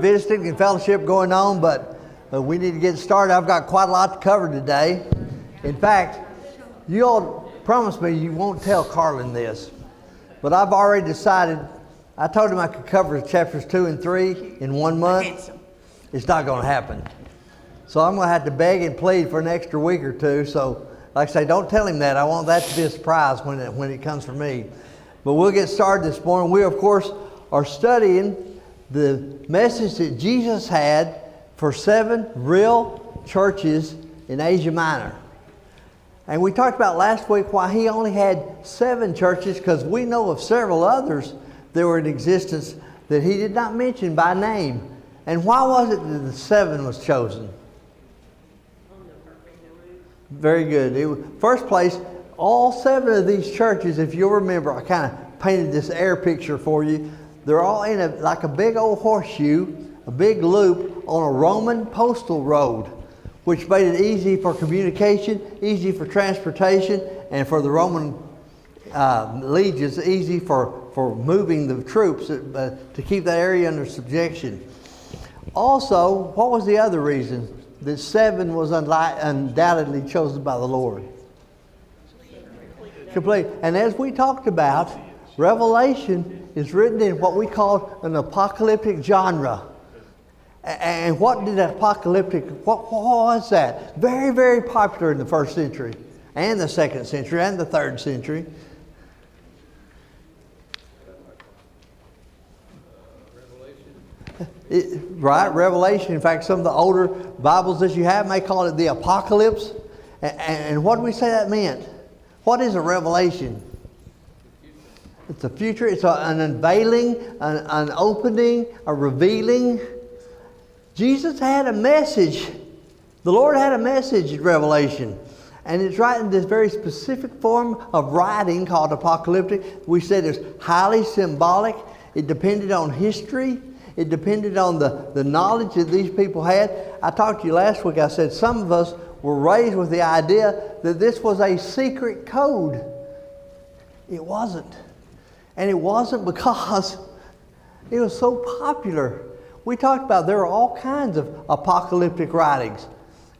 visiting and fellowship going on, but we need to get started. I've got quite a lot to cover today. In fact, you all promised me you won't tell Carlin this, but I've already decided. I told him I could cover chapters 2 and 3 in 1 month. It's not going to happen. So I'm going to have to beg and plead for an extra week or two. So, like I say, don't tell him that. I want that to be a surprise when it comes from me. But we'll get started this morning. We, of course, are studying the message that Jesus had for 7 real churches in Asia Minor. And we talked about last week why he only had 7 churches, because we know of several others that were in existence that he did not mention by name. And why was it that the 7 was chosen? Very good. First place, all 7 of these churches, if you'll remember, I kind of painted this air picture for you. They're all in like a big old horseshoe, a big loop on a Roman postal road, which made it easy for communication, easy for transportation, and for the Roman legions, easy for moving the troops to keep that area under subjection. Also, what was the other reason that 7 was undoubtedly chosen by the Lord? Complete. And as we talked about, Revelation is written in what we call an apocalyptic genre. And what did apocalyptic, what was that? Very, very popular in the 1st century and the 2nd century and the 3rd century. Revelation. In fact, some of the older Bibles that you have may call it the Apocalypse. And what do we say that meant? What is a revelation? It's a future. It's an unveiling, an opening, a revealing. Jesus had a message. The Lord had a message in Revelation. And it's right in this very specific form of writing called apocalyptic. We said it's highly symbolic. It depended on history. It depended on the knowledge that these people had. I talked to you last week. I said some of us were raised with the idea that this was a secret code. It wasn't. And it wasn't because it was so popular. We talked about there are all kinds of apocalyptic writings.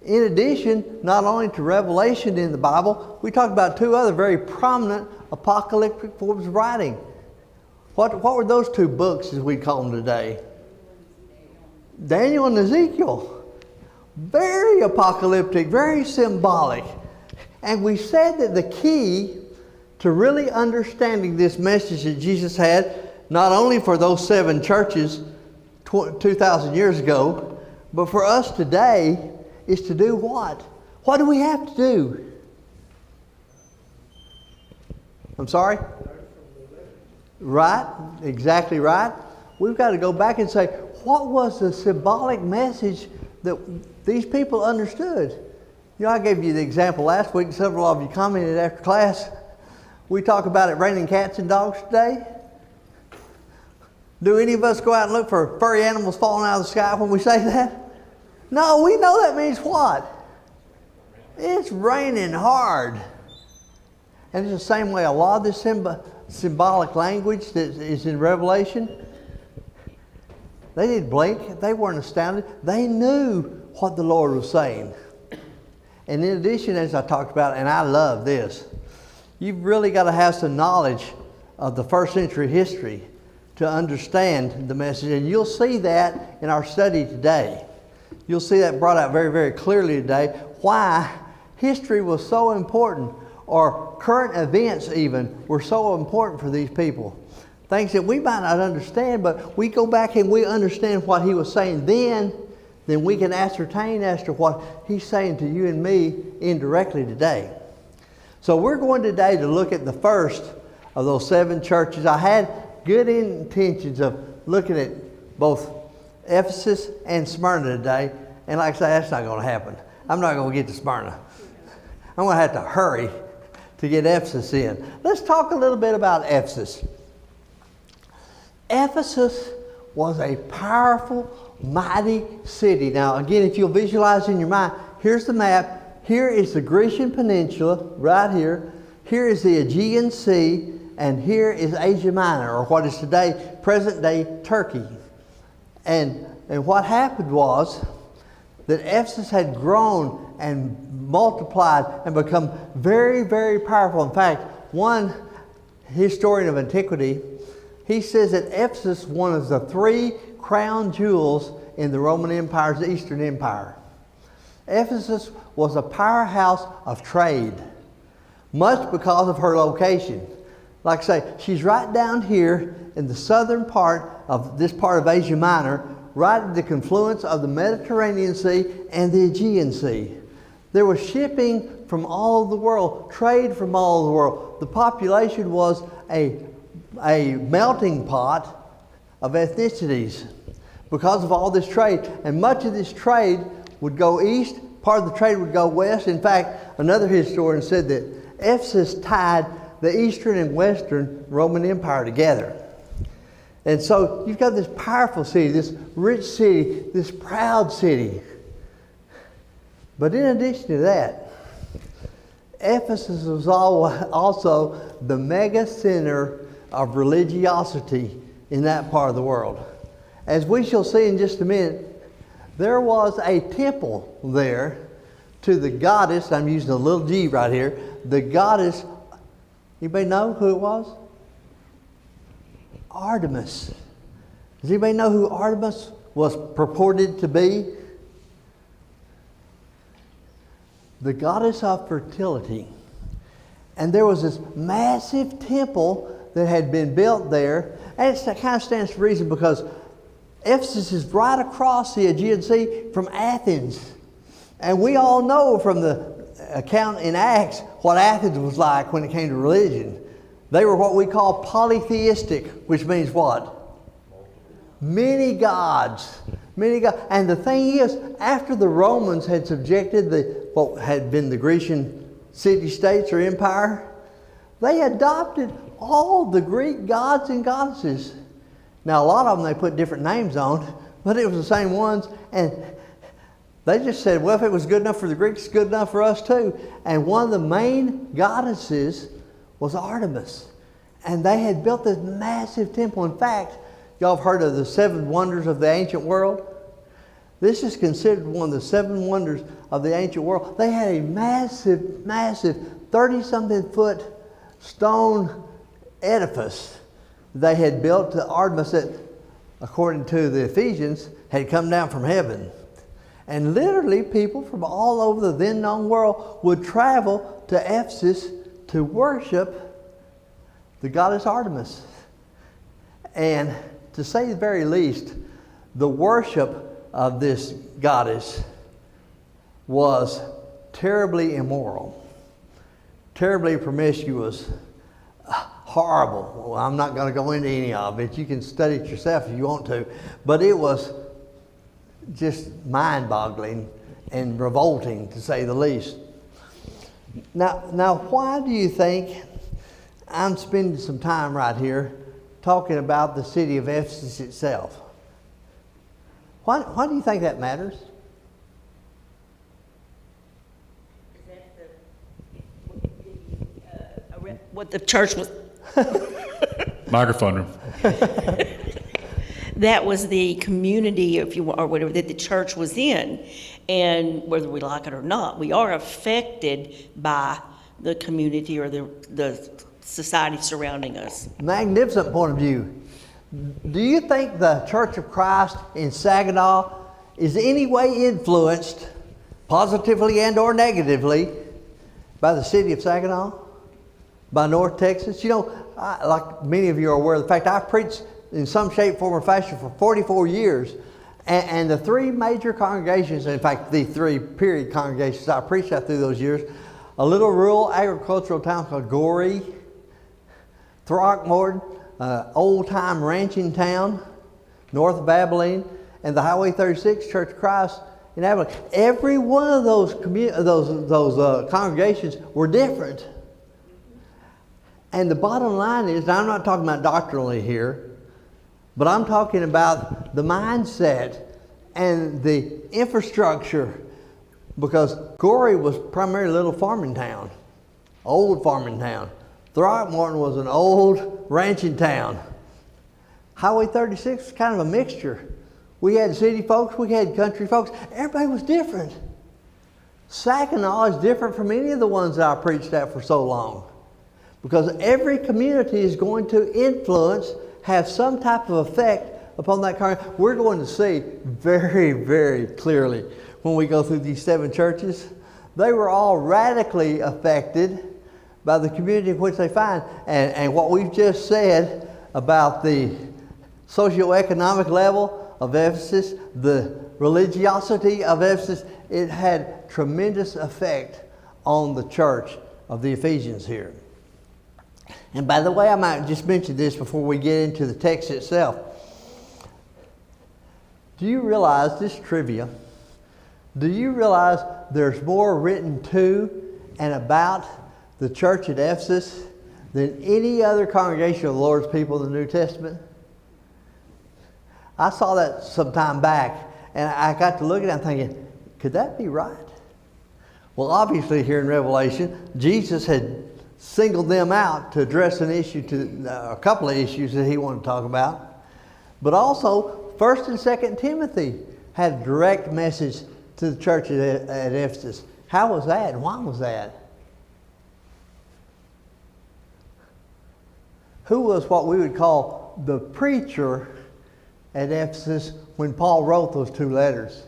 In addition, not only to Revelation in the Bible, we talked about 2 other very prominent apocalyptic forms of writing. What were those 2 books, as we call them today? Daniel and Ezekiel. Very apocalyptic, very symbolic. And we said that the key to really understanding this message that Jesus had, not only for those 7 churches 2,000 years ago, but for us today, is to do what? What do we have to do? I'm sorry? Right, exactly right. We've got to go back and say, what was the symbolic message that these people understood? You know, I gave you the example last week. Several of you commented after class. We talk about it raining cats and dogs today. Do any of us go out and look for furry animals falling out of the sky when we say that? No, we know that means what? It's raining hard. And it's the same way a lot of this symbolic language that is in Revelation, they didn't blink. They weren't astounded. They knew what the Lord was saying. And in addition, as I talked about, and I love this, you've really got to have some knowledge of the 1st century history to understand the message. And you'll see that in our study today. You'll see that brought out very, very clearly today, why history was so important, or current events even, were so important for these people. Things that we might not understand, but we go back and we understand what he was saying then we can ascertain as to what he's saying to you and me indirectly today. So we're going today to look at the first of those 7 churches. I had good intentions of looking at both Ephesus and Smyrna today, and like I say, that's not going to happen. I'm not going to get to Smyrna. I'm going to have to hurry to get Ephesus in. Let's talk a little bit about Ephesus. Ephesus was a powerful, mighty city. Now, again, if you'll visualize in your mind, here's the map. Here is the Grecian Peninsula, right here. Here is the Aegean Sea, and here is Asia Minor, or what is today, present-day Turkey. And and what happened was that Ephesus had grown and multiplied and become very, very powerful. In fact, one historian of antiquity, he says that Ephesus was one of the 3 crown jewels in the Roman Empire's Eastern Empire. Ephesus was a powerhouse of trade, much because of her location. Like I say, she's right down here in the southern part of this part of Asia Minor, right at the confluence of the Mediterranean Sea and the Aegean Sea. There was shipping from all over the world, trade from all over the world. The population was a melting pot of ethnicities because of all this trade. And much of this trade would go east, part of the trade would go west. In fact, another historian said that Ephesus tied the Eastern and Western Roman Empire together. And so you've got this powerful city, this rich city, this proud city. But in addition to that, Ephesus was also the mega center of religiosity in that part of the world. As we shall see in just a minute, there was a temple there to the goddess, I'm using a little g right here, the goddess, anybody know who it was? Artemis. Does anybody know who Artemis was purported to be? The goddess of fertility. And there was this massive temple that had been built there. And it kind of stands to reason because Ephesus is right across the Aegean Sea from Athens. And we all know from the account in Acts what Athens was like when it came to religion. They were what we call polytheistic, which means what? Many gods. Many gods. And the thing is, after the Romans had subjected what had been the Grecian city-states or empire, they adopted all the Greek gods and goddesses. Now, a lot of them they put different names on, but it was the same ones. And they just said, well, if it was good enough for the Greeks, it's good enough for us too. And one of the main goddesses was Artemis. And they had built this massive temple. In fact, y'all have heard of the 7 wonders of the ancient world? This is considered one of the 7 wonders of the ancient world. They had a massive, massive 30-something foot stone edifice they had built to Artemis that, according to the Ephesians, had come down from heaven. And literally people from all over the then known world would travel to Ephesus to worship the goddess Artemis. And to say the very least, the worship of this goddess was terribly immoral, terribly promiscuous, horrible. Well, I'm not going to go into any of it. You can study it yourself if you want to. But it was just mind-boggling and revolting, to say the least. Now, why do you think I'm spending some time right here talking about the city of Ephesus itself? Why do you think that matters? Is that what the church was? Microphone room. That was the community, if you or whatever, that the church was in. And whether we like it or not, we are affected by the community or the society surrounding us. Magnificent point of view. Do you think the Church of Christ in Saginaw is any way influenced, positively and or negatively, by the city of Saginaw? By North Texas? You know, like many of you are aware of the fact, I preached in some shape, form, or fashion for 44 years. And the 3 major congregations, in fact, the 3 period congregations I preached at through those years, a little rural agricultural town called Gorey, Throckmorton, old-time ranching town north of Abilene, and the Highway 36 Church of Christ in Abilene. Every one of those congregations were different. And the bottom line is, now I'm not talking about doctrinally here, but I'm talking about the mindset and the infrastructure, because Gorey was primarily a little farming town, old farming town. Throckmorton was an old ranching town. Highway 36 was kind of a mixture. We had city folks, we had country folks. Everybody was different. Saginaw is different from any of the ones that I preached at for so long. Because every community is going to influence, have some type of effect upon that community. We're going to see very, very clearly when we go through these 7 churches. They were all radically affected by the community in which they find. And what we've just said about the socioeconomic level of Ephesus, the religiosity of Ephesus, it had tremendous effect on the church of the Ephesians here. And by the way, I might just mention this before we get into the text itself. Do you realize this trivia? Do you realize there's more written to and about the church at Ephesus than any other congregation of the Lord's people in the New Testament? I saw that some time back, and I got to look at it and thinking, could that be right? Well, obviously here in Revelation, Jesus had singled them out to address an issue, a couple of issues that he wanted to talk about. But also, 1st and 2nd Timothy had a direct message to the church at Ephesus. How was that? And why was that? Who was what we would call the preacher at Ephesus when Paul wrote those 2 letters?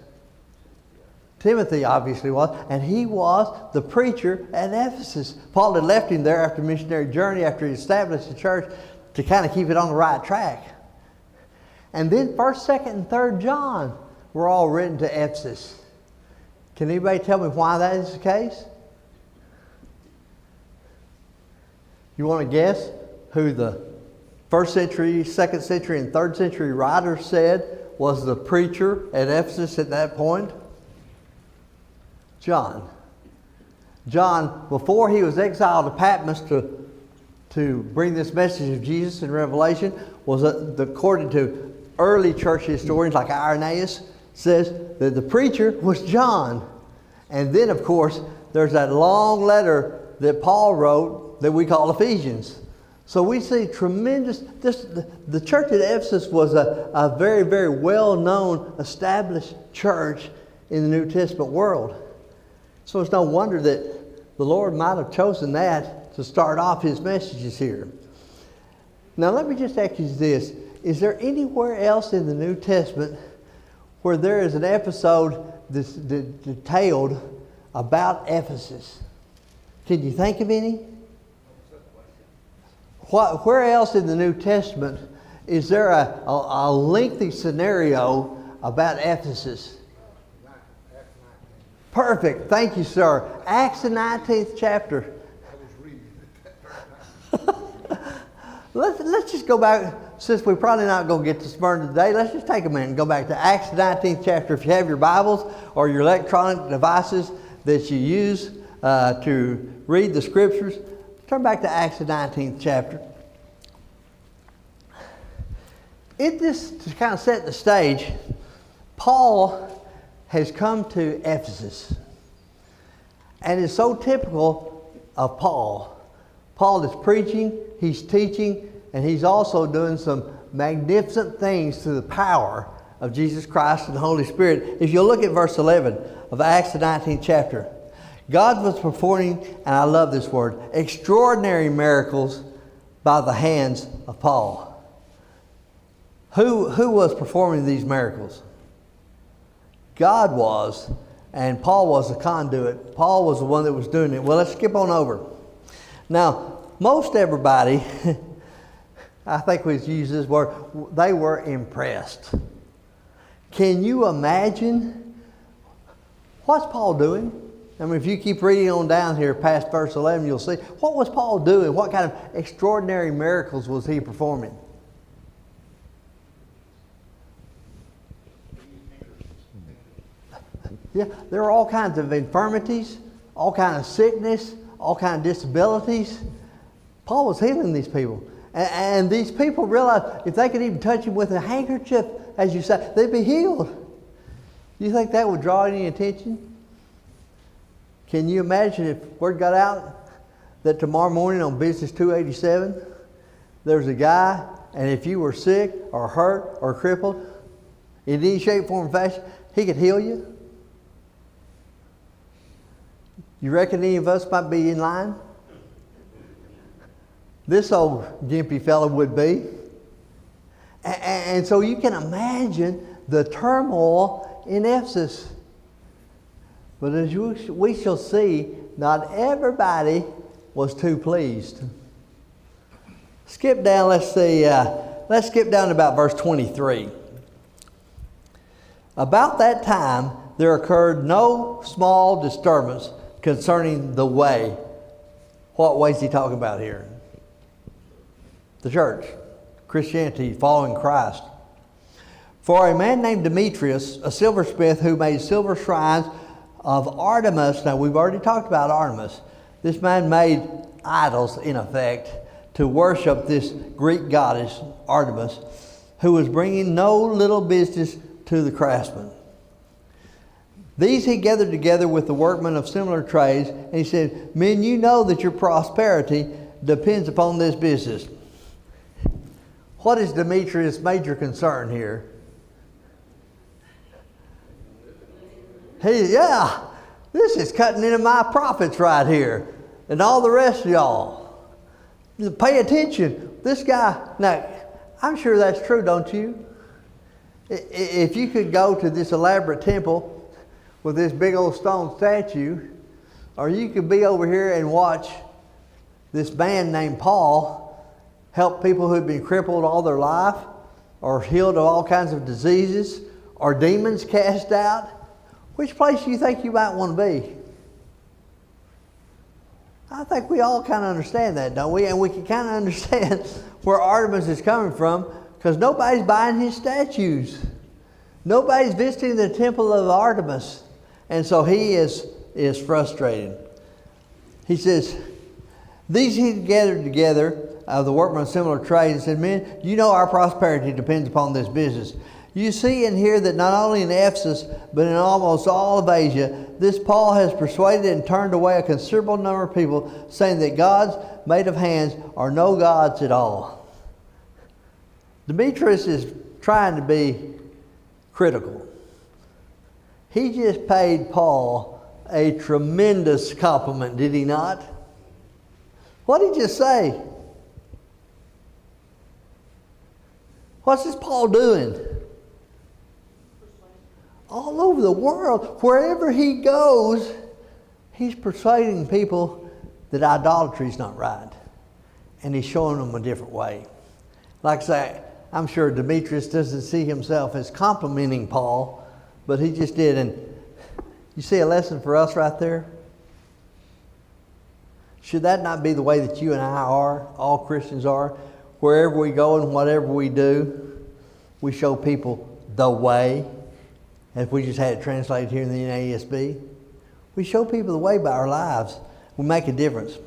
Timothy obviously was, and he was the preacher at Ephesus. Paul had left him there after a missionary journey, after he established the church, to kind of keep it on the right track. And then 1st, 2nd, and 3rd John were all written to Ephesus. Can anybody tell me why that is the case? You want to guess who the 1st century, 2nd century, and 3rd century writers said was the preacher at Ephesus at that point? John. John, before he was exiled to Patmos to bring this message of Jesus in Revelation, was according to early church historians like Irenaeus, says that the preacher was John. And then, of course, there's that long letter that Paul wrote that we call Ephesians. So we see tremendous, the church at Ephesus was a very, very well-known, established church in the New Testament world. So it's no wonder that the Lord might have chosen that to start off his messages here. Now let me just ask you this. Is there anywhere else in the New Testament where there is an episode that's detailed about Ephesus? Can you think of any? Where else in the New Testament is there a lengthy scenario about Ephesus? Perfect. Thank you, sir. Acts the 19th chapter. Let's just go back, since we're probably not going to get to Smyrna today, let's just take a minute and go back to Acts the 19th chapter. If you have your Bibles or your electronic devices that you use to read the Scriptures, turn back to Acts the 19th chapter. To kind of set the stage, Paul has come to Ephesus. And it's so typical of Paul. Paul is preaching, he's teaching, and he's also doing some magnificent things through the power of Jesus Christ and the Holy Spirit. If you look at verse 11 of Acts the 19th chapter, God was performing, and I love this word, extraordinary miracles by the hands of Paul. Who was performing these miracles? God was, and Paul was the conduit. Paul was the one that was doing it. Well, let's skip on over. Now, most everybody, I think we use this word, they were impressed. Can you imagine? What's Paul doing? I mean, if you keep reading on down here past verse 11, you'll see. What was Paul doing? What kind of extraordinary miracles was he performing? Yeah, there are all kinds of infirmities, all kinds of sickness, all kinds of disabilities. Paul was healing these people. And these people realized if they could even touch him with a handkerchief, as you say, they'd be healed. Do you think that would draw any attention? Can you imagine if word got out that tomorrow morning on Business 287, there's a guy, and if you were sick or hurt or crippled, in any shape, form, or fashion, he could heal you? You reckon any of us might be in line? This old gimpy fellow would be. And so you can imagine the turmoil in Ephesus. But as we shall see, not everybody was too pleased. Skip down, let's skip down to about verse 23. About that time, there occurred no small disturbance concerning the way. What way is he talking about here? The church, Christianity, following Christ. For a man named Demetrius, a silversmith who made silver shrines of Artemis. Now we've already talked about Artemis. This man made idols in effect to worship this Greek goddess Artemis, who was bringing no little business to the craftsmen. These he gathered together with the workmen of similar trades, and he said, "Men, you know that your prosperity depends upon this business." What is Demetrius' major concern here? This is cutting into my profits right here. And all the rest of y'all. Pay attention. This guy, now, I'm sure that's true, don't you? If you could go to this elaborate temple with this big old stone statue, or you could be over here and watch this man named Paul help people who've been crippled all their life, or healed of all kinds of diseases, or demons cast out, which place do you think you might want to be? I think we all kind of understand that, don't we? And we can kind of understand where Artemis is coming from, because nobody's buying his statues. Nobody's visiting the temple of Artemis. And so he is frustrated. He says, these he gathered together of the workmen of similar trades and said, "Men, you know our prosperity depends upon this business. You see and hear that not only in Ephesus, but in almost all of Asia, this Paul has persuaded and turned away a considerable number of people, saying that gods made of hands are no gods at all." Demetrius is trying to be critical. He just paid Paul a tremendous compliment, did he not? What did he just say? What's this Paul doing? All over the world, wherever he goes, he's persuading people that idolatry is not right. And he's showing them a different way. Like I say, I'm sure Demetrius doesn't see himself as complimenting Paul, but he just did. And you see a lesson for us right there? Should that not be the way that you and I are, all Christians are? Wherever we go and whatever we do, we show people the way. If we just had it translated here in the NASB, we show people the way by our lives. We make a difference.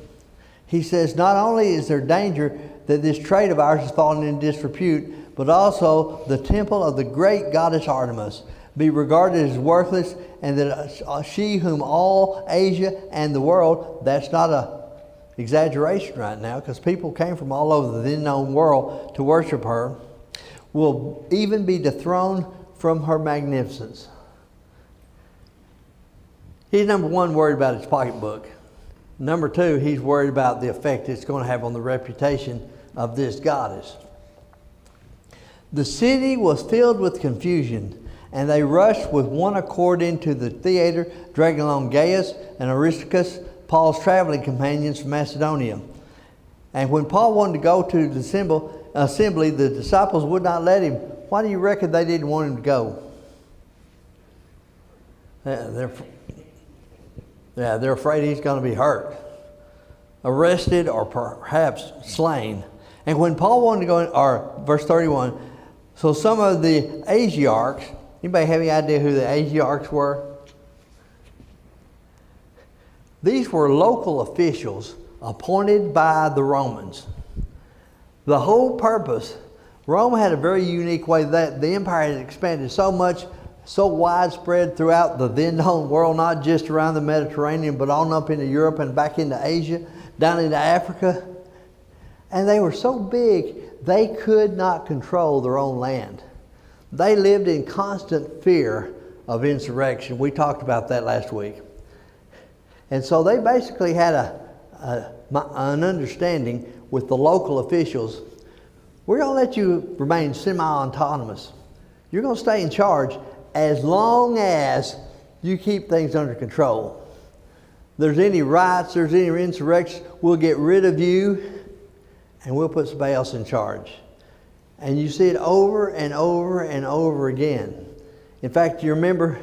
He says, not only is there danger that this trade of ours is falling into disrepute, but also the temple of the great goddess Artemis be regarded as worthless, and that she whom all Asia and the world, that's not a exaggeration right now, because people came from all over the then known world to worship her, will even be dethroned from her magnificence. He's number one worried about his pocketbook. Number two, he's worried about the effect it's going to have on the reputation of this goddess. The city was filled with confusion, and they rushed with one accord into the theater, dragging along Gaius and Aristarchus, Paul's traveling companions from Macedonia. And when Paul wanted to go to the assembly, the disciples would not let him. Why do you reckon they didn't want him to go? They're afraid he's going to be hurt, arrested, or perhaps slain. And when Paul wanted to go, or verse 31, so some of the Asiarchs, anybody have any idea who the Asiarchs were? These were local officials appointed by the Romans. The whole purpose, Rome had a very unique way that the empire had expanded so much, so widespread throughout the then known world, not just around the Mediterranean, but on up into Europe and back into Asia, down into Africa. And they were so big, they could not control their own land. They lived in constant fear of insurrection. We talked about that last week. And so they basically had an understanding with the local officials. We're going to let you remain semi-autonomous. You're going to stay in charge as long as you keep things under control. There's any riots, there's any insurrection, we'll get rid of you and we'll put somebody else in charge. And you see it over and over and over again. In fact, you remember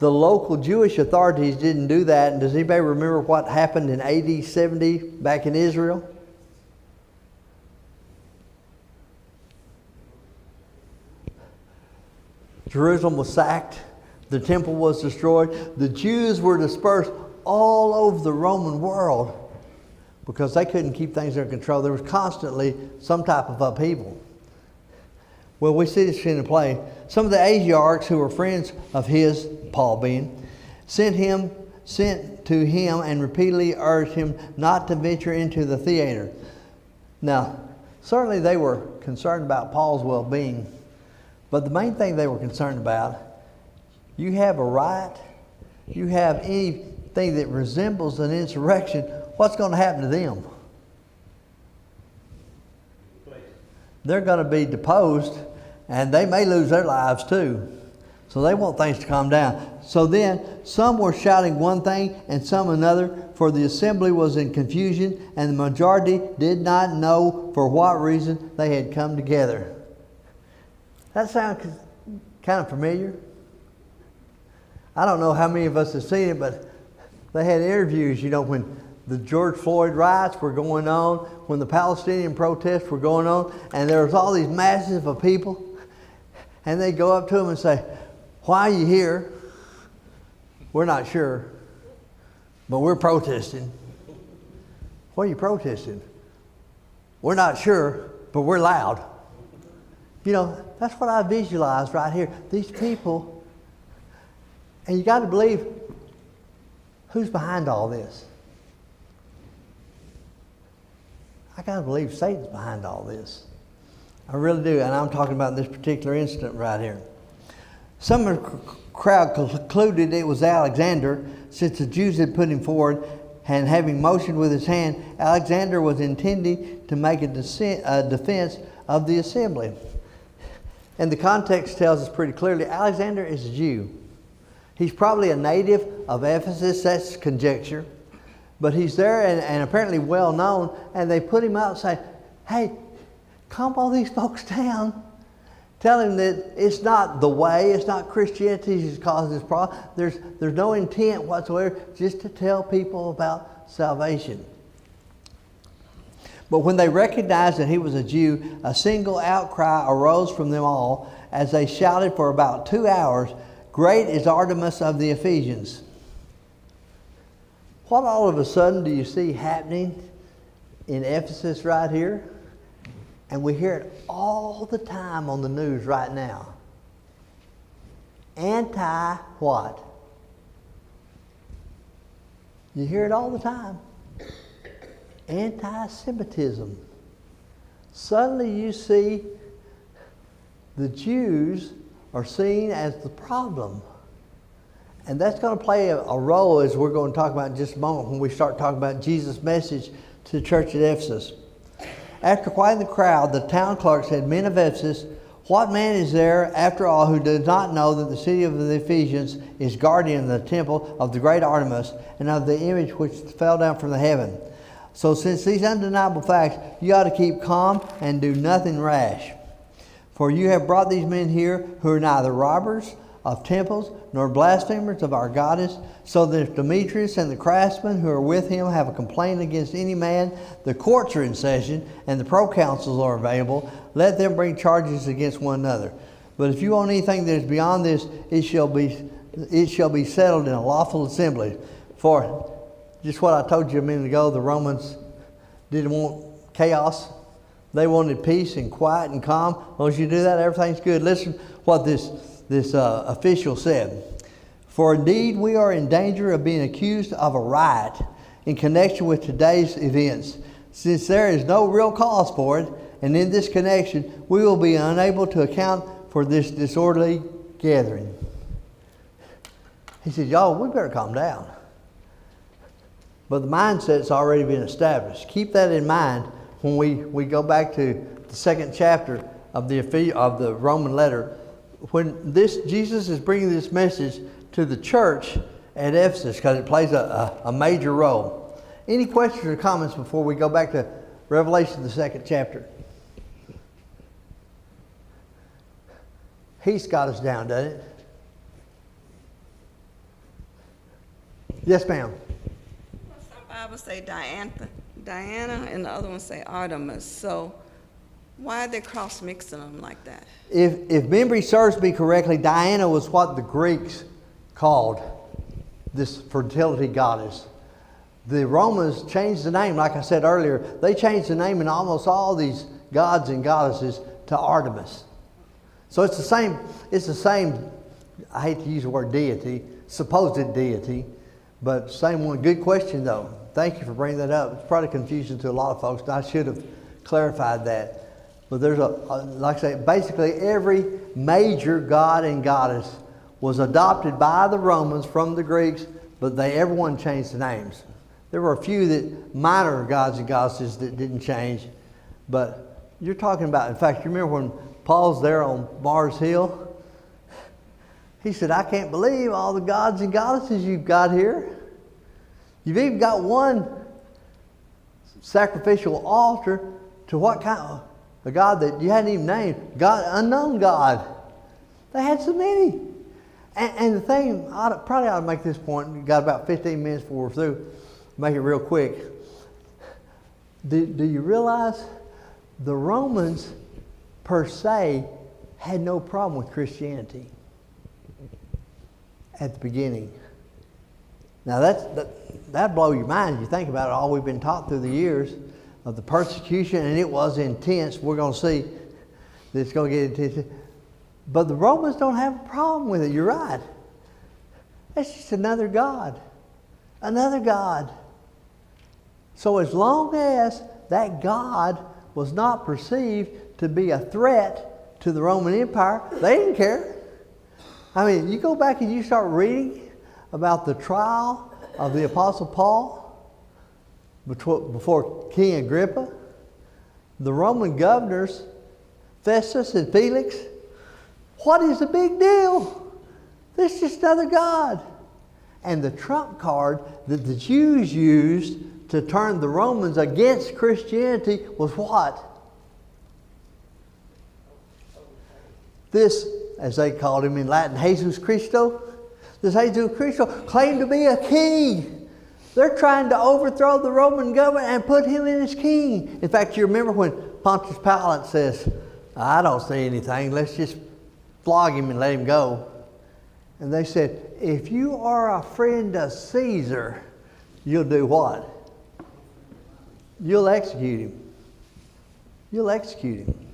the local Jewish authorities didn't do that. And does anybody remember what happened in AD 70 back in Israel? Jerusalem was sacked. The temple was destroyed. The Jews were dispersed all over the Roman world because they couldn't keep things under control. There was constantly some type of upheaval. Well, we see this in play. Some of the Asiarchs who were friends of his, Paul being, sent to him and repeatedly urged him not to venture into the theater. Now, certainly they were concerned about Paul's well-being, but the main thing they were concerned about, you have a riot, you have anything that resembles an insurrection, what's going to happen to them? They're going to be deposed and they may lose their lives too. So they want things to calm down. So then some were shouting one thing and some another, for the assembly was in confusion and the majority did not know for what reason they had come together. That sounds kind of familiar. I don't know how many of us have seen it, but they had interviews, when the George Floyd riots were going on, when the Palestinian protests were going on, and there was all these masses of people, and they go up to them and say, "Why are you here?" "We're not sure, but we're protesting." "What are you protesting?" "We're not sure, but we're loud." That's what I visualize right here. These people, and you got to believe, who's behind all this? I got to believe Satan's behind all this. I really do, and I'm talking about this particular incident right here. Some of the crowd concluded it was Alexander, since the Jews had put him forward, and having motioned with his hand, Alexander was intending to make a defense of the assembly. And the context tells us pretty clearly, Alexander is a Jew. He's probably a native of Ephesus, that's conjecture. But he's there and apparently well known, and they put him out and say, "Hey, calm all these folks down. Tell him that it's not the way, it's not Christianity that's causing this problem. There's no intent whatsoever, just to tell people about salvation." But when they recognized that he was a Jew, a single outcry arose from them all as they shouted for about 2 hours, "Great is Artemis of the Ephesians." What all of a sudden do you see happening in Ephesus right here? And we hear it all the time on the news right now. Anti what? You hear it all the time. Anti-Semitism. Suddenly you see the Jews are seen as the problem. And that's going to play a role, as we're going to talk about in just a moment, when we start talking about Jesus' message to the church at Ephesus. After quieting the crowd, the town clerk said, "Men of Ephesus, what man is there, after all, who does not know that the city of the Ephesians is guardian of the temple of the great Artemis and of the image which fell down from the heaven? So since these undeniable facts, you ought to keep calm and do nothing rash. For you have brought these men here who are neither robbers of temples nor blasphemers of our goddess. So that if Demetrius and the craftsmen who are with him have a complaint against any man, the courts are in session and the proconsuls are available. Let them bring charges against one another. But if you want anything that is beyond this, it shall be settled in a lawful assembly." For just what I told you a minute ago, the Romans didn't want chaos. They wanted peace and quiet and calm. As long as you do that, everything's good. Listen what this official said. "For indeed we are in danger of being accused of a riot in connection with today's events, since there is no real cause for it, and in this connection we will be unable to account for this disorderly gathering. He said, y'all, we better calm down. But the mindset's already been established. Keep that in mind when we go back to the second chapter of the Roman letter. When Jesus is bringing this message to the church at Ephesus, because it plays a major role. Any questions or comments before we go back to Revelation, the second chapter? He's got us down, doesn't it? Yes, ma'am. Some Bibles say Diana, and the other one say Artemis. So why are they cross-mixing them like that? If memory serves me correctly, Diana was what the Greeks called this fertility goddess. The Romans changed the name, like I said earlier. They changed the name in almost all these gods and goddesses to Artemis. So it's the same, I hate to use the word deity, supposed deity, but same one. Good question though. Thank you for bringing that up. It's probably confusing to a lot of folks. I should have clarified that. But there's like I say, basically every major god and goddess was adopted by the Romans from the Greeks, but everyone changed the names. There were a few that minor gods and goddesses that didn't change, but you're talking about, in fact, you remember when Paul's there on Mars Hill? He said, I can't believe all the gods and goddesses you've got here. You've even got one sacrificial altar to what kind of a God that you hadn't even named, God, unknown God. They had so many. And the thing, probably ought to make this point. We've got about 15 minutes before we're through. Make it real quick. Do you realize the Romans per se had no problem with Christianity at the beginning? Now that blow your mind if you think about it, all we've been taught through the years of the persecution, and it was intense. We're going to see that it's going to get intense. But the Romans don't have a problem with it. You're right. That's just another god. Another god. So as long as that god was not perceived to be a threat to the Roman Empire, they didn't care. I mean, you go back and you start reading about the trial of the Apostle Paul before King Agrippa, the Roman governors, Festus and Felix. What is the big deal? This is just another god. And the trump card that the Jews used to turn the Romans against Christianity was what? This, as they called him in Latin, Jesus Christo. This Jesus Christo claimed to be a king. They're trying to overthrow the Roman government and put him in as king. In fact, you remember when Pontius Pilate says, I don't see anything, let's just flog him and let him go. And they said, if you are a friend of Caesar, you'll do what? You'll execute him. You'll execute him.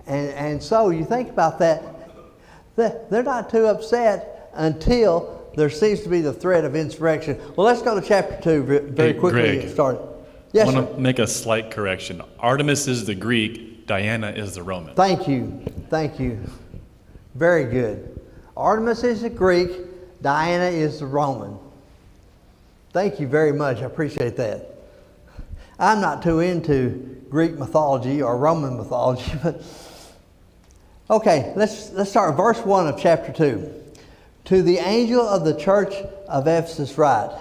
And so you think about that, they're not too upset until there seems to be the threat of insurrection. Well, let's go to chapter 2 very quickly. Greg, and get started. Yes, I want to make a slight correction. Artemis is the Greek, Diana is the Roman. Thank you. Thank you. Very good. Artemis is the Greek, Diana is the Roman. Thank you very much. I appreciate that. I'm not too into Greek mythology or Roman mythology, but okay, let's start with verse 1 of chapter 2. To the angel of the church of Ephesus write.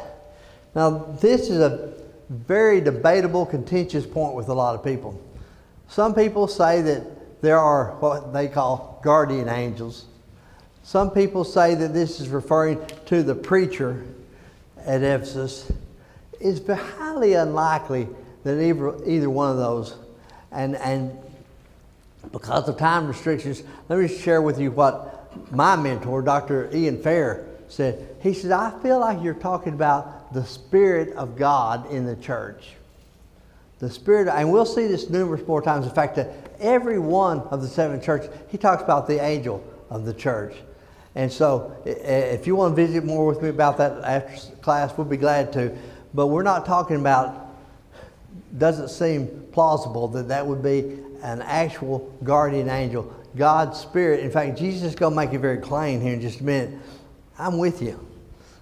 Now, this is a very debatable, contentious point with a lot of people. Some people say that there are what they call guardian angels. Some people say that this is referring to the preacher at Ephesus. It's highly unlikely that either one of those. And because of time restrictions, let me share with you what my mentor, Dr. Ian Fair, said. He said, I feel like you're talking about the Spirit of God in the church. The Spirit, and we'll see this numerous more times. In fact, every one of the 7 churches, he talks about the angel of the church. And so if you want to visit more with me about that after class, we'll be glad to. But we're not talking about, doesn't seem plausible that would be an actual guardian angel God's Spirit. In fact, Jesus is going to make it very plain here in just a minute. I'm with you.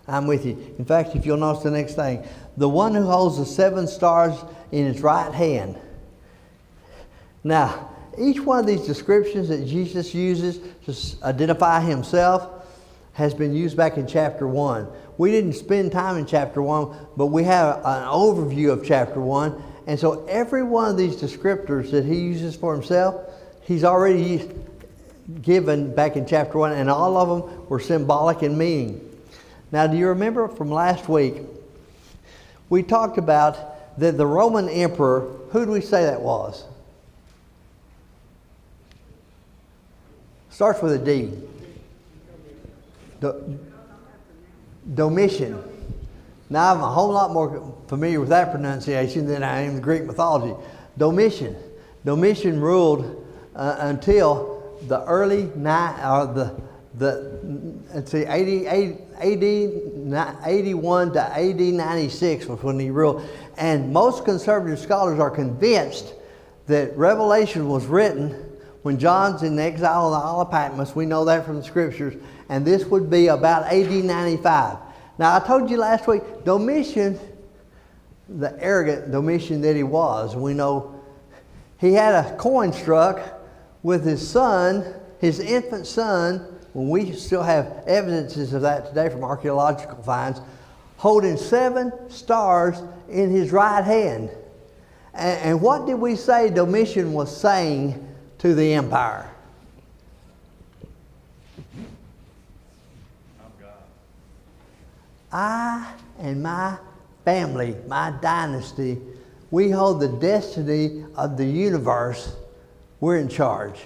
I'm with you. In fact, if you'll notice the next thing, the one who holds the 7 stars in his right hand. Now, each one of these descriptions that Jesus uses to identify himself has been used back in chapter 1. We didn't spend time in chapter 1, but we have an overview of chapter 1. And so every one of these descriptors that he uses for himself, he's already given back in chapter 1, and all of them were symbolic in meaning. Now, do you remember from last week, we talked about that the Roman emperor, who do we say that was? Starts with a D. Domitian. Now, I'm a whole lot more familiar with that pronunciation than I am the Greek mythology. Domitian. Domitian ruled until the early let's see, 81 to AD 96 was when he ruled. And most conservative scholars are convinced that Revelation was written when John's in exile on the Isle of Patmos. We know that from the scriptures. And this would be about AD 95. Now, I told you last week, Domitian, the arrogant Domitian that he was, we know he had a coin struck with his son, his infant son, when we still have evidences of that today from archaeological finds, holding 7 stars in his right hand. And what did we say Domitian was saying to the empire? I and my family, my dynasty, we hold the destiny of the universe. We're in charge.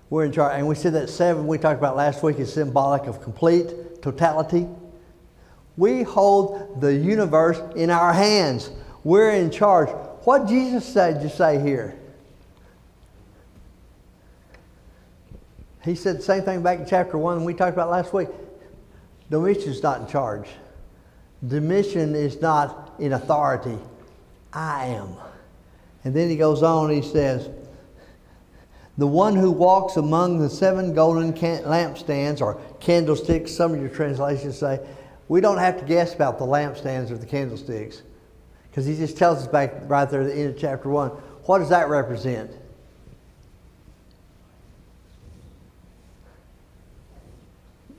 We're in charge. And we said that 7 we talked about last week is symbolic of complete totality. We hold the universe in our hands. We're in charge. What Jesus said to say here? He said the same thing back in chapter 1 we talked about last week. Domitian's not in charge. Domitian is not in authority. I am. And then he goes on, he says, the one who walks among the 7 golden lampstands or candlesticks, some of your translations say, we don't have to guess about the lampstands or the candlesticks. Because he just tells us back right there at the end of chapter 1. What does that represent?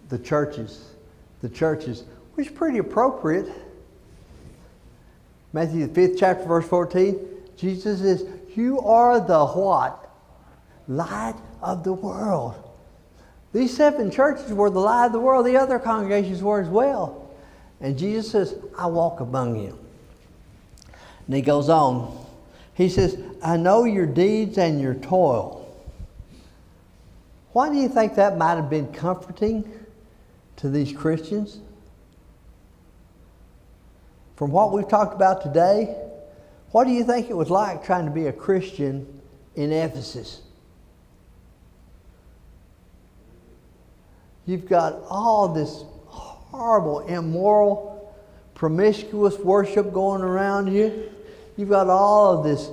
The churches. The churches. Which is pretty appropriate. Matthew the 5th chapter verse 14. Jesus says, you are the what? Light of the world. These 7 churches were the light of the world. The other congregations were as well. And Jesus says, I walk among you. And he goes on. He says, I know your deeds and your toil. Why do you think that might have been comforting to these Christians? From what we've talked about today, what do you think it was like trying to be a Christian in Ephesus? You've got all this horrible, immoral, promiscuous worship going around you. You've got all of this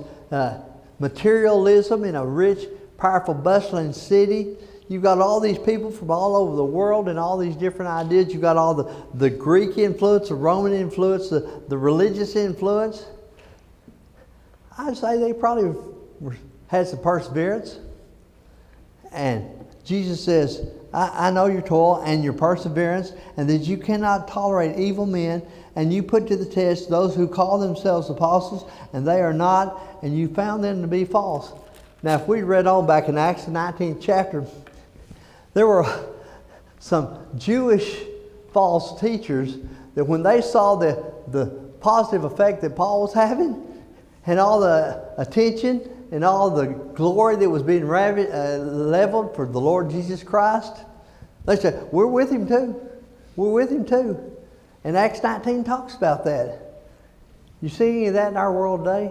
materialism in a rich, powerful, bustling city. You've got all these people from all over the world and all these different ideas. You've got all the Greek influence, the Roman influence, the religious influence. I'd say they probably had some perseverance. And Jesus says, I know your toil and your perseverance, and that you cannot tolerate evil men, and you put to the test those who call themselves apostles, and they are not, and you found them to be false. Now, if we read on back in Acts the 19th chapter, there were some Jewish false teachers that when they saw the positive effect that Paul was having, and all the attention and all the glory that was being leveled for the Lord Jesus Christ, they said, we're with him too. We're with him too. And Acts 19 talks about that. You see any of that in our world today?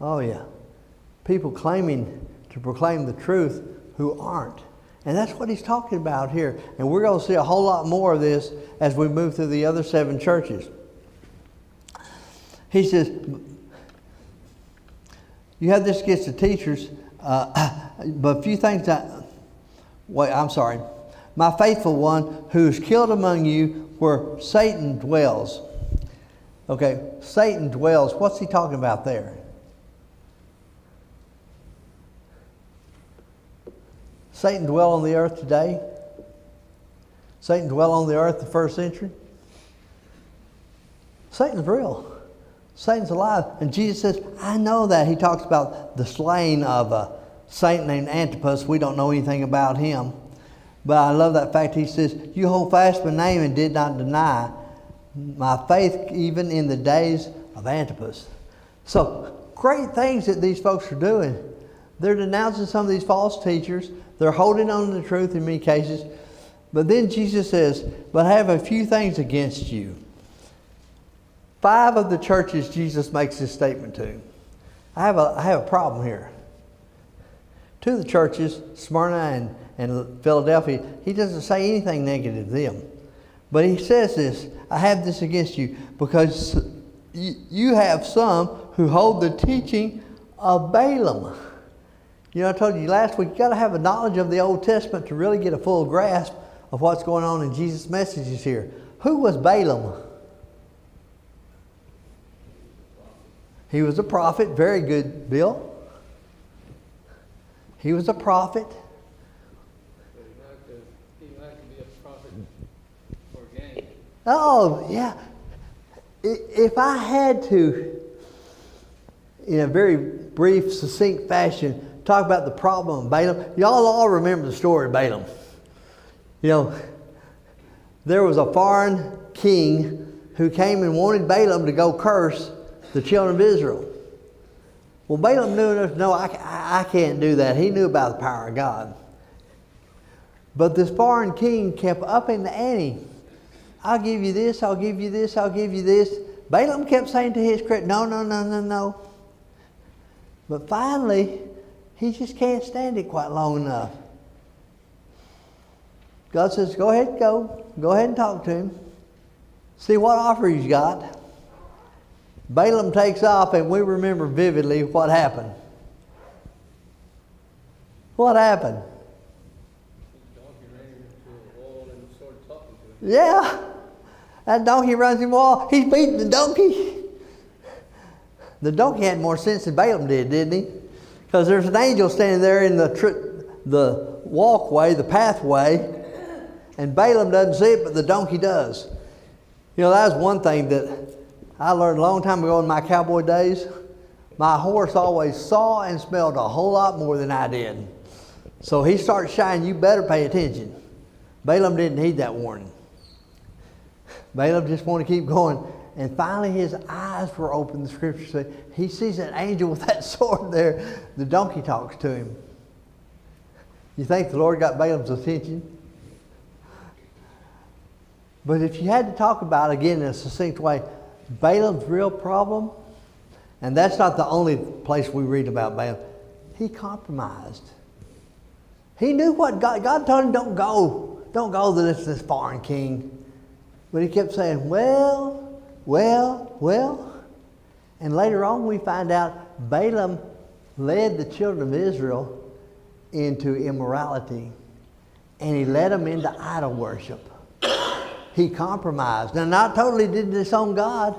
Oh yeah. People claiming to proclaim the truth who aren't. And that's what he's talking about here. And we're going to see a whole lot more of this as we move through the other 7 churches. He says, you have this against the teachers But a few things I'm sorry. My faithful one who is killed among you where Satan dwells. Okay, Satan dwells. What's he talking about there? Satan dwell on the earth today? Satan dwell on the earth the first century? Satan's real. Satan's alive. And Jesus says, I know that. He talks about the slaying of a saint named Antipas. We don't know anything about him. But I love that fact. He says, you hold fast my name and did not deny my faith even in the days of Antipas. So, great things that these folks are doing. They're denouncing some of these false teachers. They're holding on to the truth in many cases. But then Jesus says, but I have a few things against you. 5 of the churches Jesus makes this statement to. I have a problem here. 2 of the churches, Smyrna and Philadelphia, he doesn't say anything negative to them. But he says this, I have this against you because you have some who hold the teaching of Balaam. You know, I told you last week, you got to have a knowledge of the Old Testament to really get a full grasp of what's going on in Jesus' messages here. Who was Balaam? He was a prophet. Very good, Bill. He was a prophet. He liked to be a prophet for gain. Oh, yeah. If I had to, in a very brief, succinct fashion, talk about the problem of Balaam, y'all all remember the story of Balaam. You know, there was a foreign king who came and wanted Balaam to go curse the children of Israel. Well, Balaam knew enough to know, I can't do that. He knew about the power of God. But this foreign king kept upping the ante. I'll give you this, I'll give you this, I'll give you this. Balaam kept saying to his credit, no. But finally, he just can't stand it quite long enough. God says, go ahead and go. Go ahead and talk to him. See what offer he's got. Balaam takes off, and we remember vividly what happened. What happened? Yeah. That donkey runs him off. He's beating the donkey. The donkey had more sense than Balaam did, didn't he? Because there's an angel standing there in the walkway, the pathway, and Balaam doesn't see it, but the donkey does. You know, that was one thing that I learned a long time ago in my cowboy days. My horse always saw and smelled a whole lot more than I did. So he starts shouting, you better pay attention. Balaam didn't heed that warning. Balaam just wanted to keep going. And finally his eyes were open, the scripture says. He sees an angel with that sword there. The donkey talks to him. You think the Lord got Balaam's attention? But if you had to talk about, again, in a succinct way, Balaam's real problem, and that's not the only place we read about Balaam, he compromised. He knew what God told him, don't go to this foreign king. But he kept saying, well. And later on we find out Balaam led the children of Israel into immorality. And he led them into idol worship. He compromised. Now, not totally did disown God.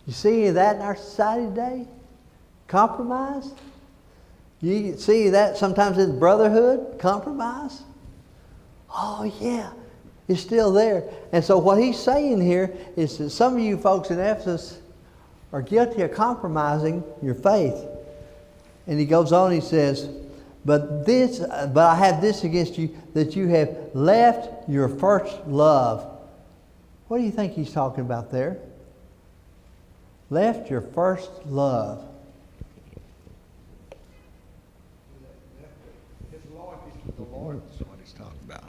You see any of that in our society today? Compromise? You see that sometimes in brotherhood? Compromise? Oh, yeah. It's still there. And so what he's saying here is that some of you folks in Ephesus are guilty of compromising your faith. And he goes on, he says, but I have this against you, that you have left your first love. What do you think he's talking about there? Left your first love. His loyalty to the Lord is what he's talking about.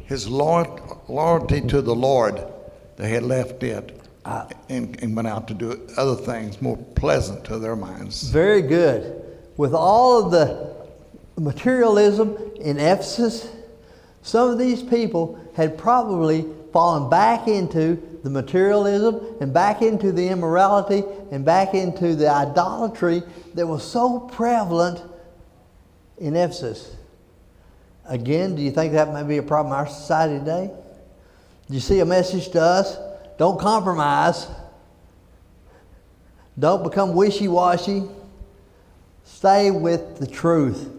His loyalty to the Lord, they had left it and went out to do other things more pleasant to their minds. Very good. With all of the materialism in Ephesus, Some of these people had probably fallen back into the materialism and back into the immorality and back into the idolatry that was so prevalent in Ephesus. Again, do you think that may be a problem in our society today? Do you see a message to us? Don't compromise. Don't become wishy-washy. Stay with the truth.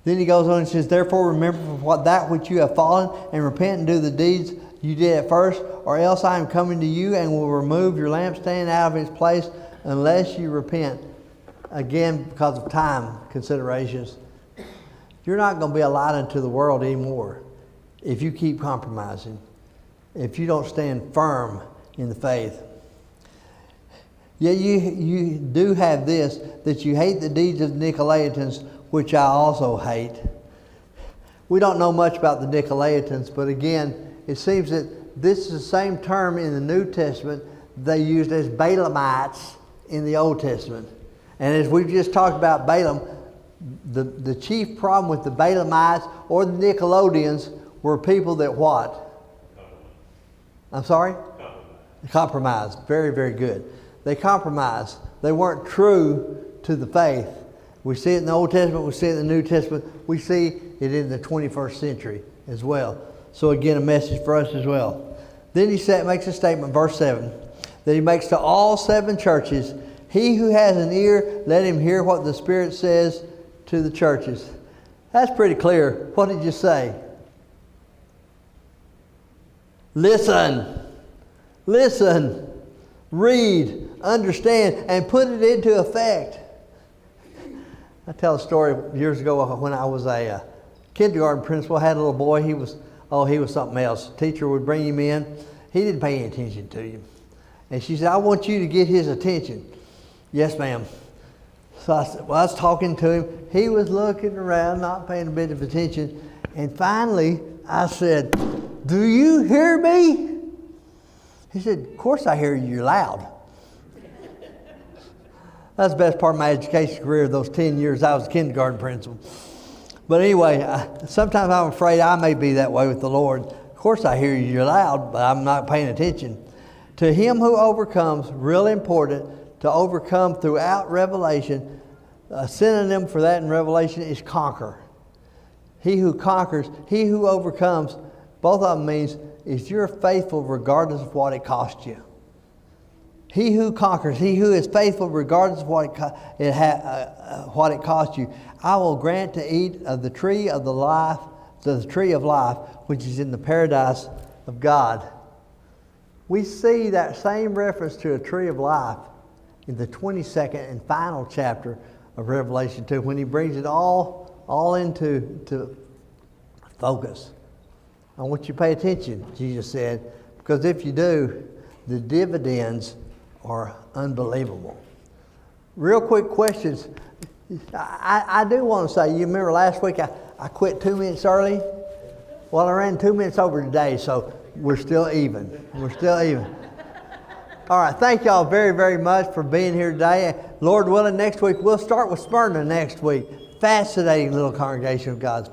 Then he goes on and says, therefore remember what that which you have fallen, and repent and do the deeds you did at first, or else I am coming to you and will remove your lampstand out of its place unless you repent. Again, because of time considerations. You're not going to be a light unto the world anymore if you keep compromising, if you don't stand firm in the faith. Yet you do have this, that you hate the deeds of the Nicolaitans, which I also hate. We don't know much about the Nicolaitans, but again, it seems that this is the same term in the New Testament they used as Balaamites in the Old Testament. And as we've just talked about Balaam, the chief problem with the Balaamites or the Nicolaitans were people that what? I'm sorry? Compromised. Very, very good. They compromised. They weren't true to the faith. We see it in the Old Testament, we see it in the New Testament, we see it in the 21st century as well. So again, a message for us as well. Then he makes a statement, verse 7, that he makes to all 7 churches, he who has an ear, let him hear what the Spirit says to the churches. That's pretty clear. What did you say? Listen. Listen. Read. Understand. And put it into effect. I tell a story years ago when I was a kindergarten principal. I had a little boy. He was something else. The teacher would bring him in. He didn't pay any attention to you. And she said, I want you to get his attention. Yes, ma'am. So I said, well, I was talking to him. He was looking around, not paying a bit of attention. And finally, I said, do you hear me? He said, of course I hear you. You're loud. That's the best part of my education career, those 10 years I was a kindergarten principal. But anyway, sometimes I'm afraid I may be that way with the Lord. Of course I hear you. You're loud, but I'm not paying attention. To him who overcomes, really important, to overcome throughout Revelation, a synonym for that in Revelation is conquer. He who conquers, he who overcomes, both of them means is you're faithful regardless of what it costs you. He who conquers, he who is faithful regardless of what it costs you, I will grant to eat of the tree of life, which is in the paradise of God. We see that same reference to a tree of life in the 22nd and final chapter of Revelation 2, when he brings it all into focus. I want you to pay attention, Jesus said, because if you do, the dividends are unbelievable. Real quick questions. I do want to say, you remember last week I quit 2 minutes early? Well, I ran 2 minutes over today, so we're still even. We're still even. All right, thank y'all very, very much for being here today. Lord willing, next week we'll start with Smyrna next week. Fascinating little congregation of God's people.